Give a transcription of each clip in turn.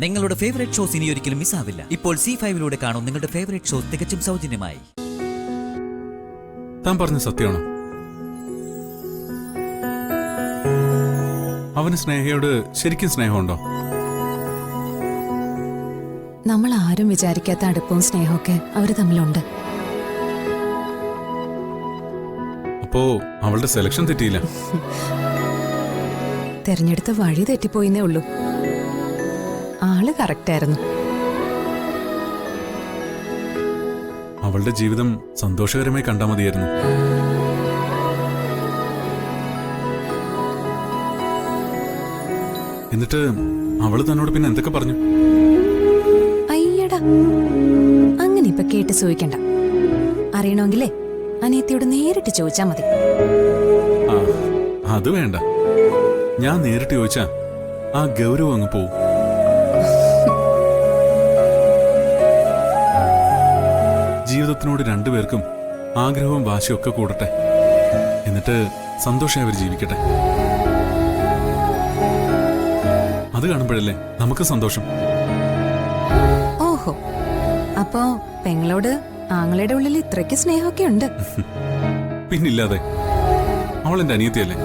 നിങ്ങളുടെ favourite shows ഇനി ഒരിക്കലും മിസ്സാവില്ല. ഇപ്പോൾ C5 കാണും നിങ്ങളുടെ ഫേവറേറ്റ് ഷോസ് തികച്ചും സൗജന്യമായി. താൻ പറഞ്ഞ സത്യമാണോ? അവന് സ്നേഹയോട് ശരിക്കും സ്നേഹമുണ്ടോ? നമ്മൾ ആരും വിചാരിക്കാത്ത അടുപ്പവും സ്നേഹമൊക്കെ അവര് തമ്മിലുണ്ട്. അപ്പോ അവളുടെ സെലക്ഷൻ തെറ്റിയില്ല. തെരഞ്ഞെടുത്ത വഴി തെറ്റിപ്പോയിന്നേ ഉള്ളൂ. ആള് കറക്റ്റായിരുന്നു. അവളുടെ ജീവിതം സന്തോഷകരമായി കണ്ടാൽ മതിയായിരുന്നു. എന്നിട്ട് അവള് തന്നോട് പിന്നെ എന്തൊക്കെ പറഞ്ഞു? അയ്യടാ, അങ്ങനെ ഇപ്പൊ കേട്ട് ചോദിക്കണ്ട. അറിയണമെങ്കിലേ അനിയത്തിയോട് നേരിട്ട് ചോദിച്ചാ മതി. അത് വേണ്ട, ഞാൻ നേരിട്ട് ചോദിച്ചാ ആ ഗൗരവം അങ്ങ് പോവും. ജീവിതത്തിനോട് രണ്ടുപേർക്കും ആഗ്രഹവും വാശിയും ഒക്കെ കൂടട്ടെ. എന്നിട്ട് സന്തോഷമായി അവർ ജീവിക്കട്ടെ. അത് കാണുമ്പോഴല്ലേ നമുക്ക് സന്തോഷം. ഓഹോ, അപ്പോ പെങ്ങളോട് ആങ്ങളുടെ ഉള്ളിൽ ഇത്രയ്ക്ക് സ്നേഹമൊക്കെ ഉണ്ട്. പിന്നില്ലാതെ, അവൾ എന്റെ അനിയത്തിയല്ലേ.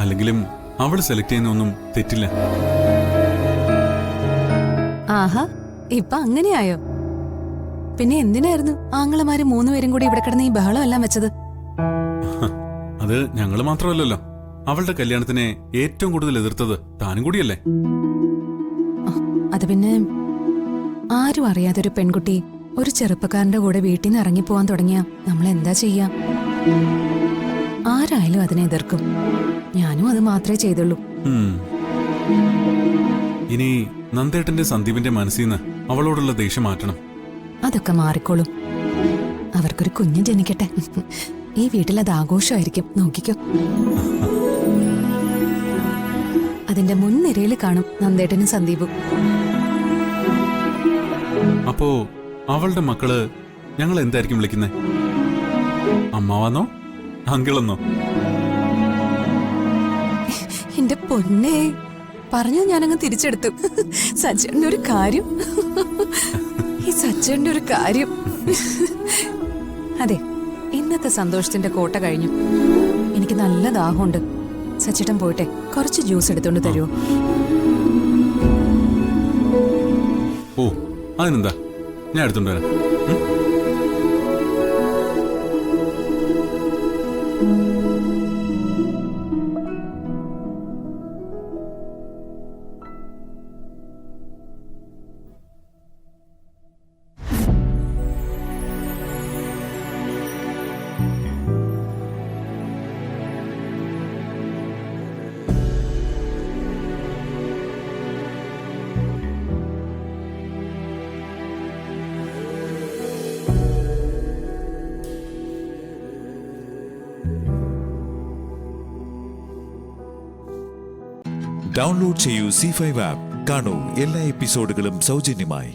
അല്ലെങ്കിലും അവൾ സെലക്ട് ചെയ്യുന്നൊന്നും തെറ്റില്ല. ആഹാ, ഇപ്പൊ അങ്ങനെയായോ? പിന്നെ എന്തിനായിരുന്നു ആങ്ങളമാര് മൂന്നുപേരും കൂടി ഇവിടെ കിടന്ന് ഈ ബഹളം എല്ലാം വെച്ചത്? അത് ഞങ്ങള് മാത്രമല്ലല്ലോ. അവളുടെ കല്യാണത്തിനെ ഏറ്റവും കൂടുതൽ എതിർത്തത് താനും കൂടിയല്ലേ. അത് പിന്നെ ആരും അറിയാതൊരു പെൺകുട്ടി ഒരു ചെറുപ്പക്കാരന്റെ കൂടെ വീട്ടിൽ നിന്ന് ഇറങ്ങിപ്പോവാൻ തുടങ്ങിയ നമ്മൾ എന്താ ചെയ്യാ? ആരായാലും അതിനെ എതിർക്കും. ഞാനും അത് മാത്രമേ ചെയ്തുള്ളൂ. ഇനി നന്ദേട്ടന്റെ സന്ദീപിന്റെ മനസ്സിൽ നിന്ന് അവളോടുള്ള ദേഷ്യം മാറ്റണം. അതൊക്കെ മാറിക്കോളും. അവർക്കൊരു കുഞ്ഞ് ജനിക്കട്ടെ. ഈ വീട്ടിൽ അത് ആഘോഷമായിരിക്കും, നോക്കിക്കോ. അതിന്റെ മുൻനിരയിൽ കാണും നന്ദേട്ടനും സന്ദീപും. അപ്പോ അവളുടെ മക്കള് ഞങ്ങൾ എന്തായിരിക്കും വിളിക്കുന്നേ? അമ്മാവാന്നോ അങ്കിളെന്നോ? എന്റെ പൊന്നേ, പറഞ്ഞത് ഞാനങ്ങ് തിരിച്ചെടുത്തു. സച്ചേട്ടന്റെ ഒരു കാര്യം, ഈ സച്ചേട്ടന്റെ ഒരു കാര്യം. അതെ, ഇന്നത്തെ സന്തോഷത്തിന്റെ കോട്ട കഴിഞ്ഞു. എനിക്ക് നല്ല ദാഹമുണ്ട്. സച്ചേട്ടൻ പോയിട്ടെ കുറച്ച് ജ്യൂസ് എടുത്തോണ്ട് തരുമോ? ഓ, അതിനെന്താ, ഞാൻ എടുത്തോണ്ട് വരാം. ഡൗൺലോഡ് ചെയ്യൂ C5 ആപ്പ്. കാണൂ എല്ലാ എപ്പിസോഡുകളും സൗജന്യമായി.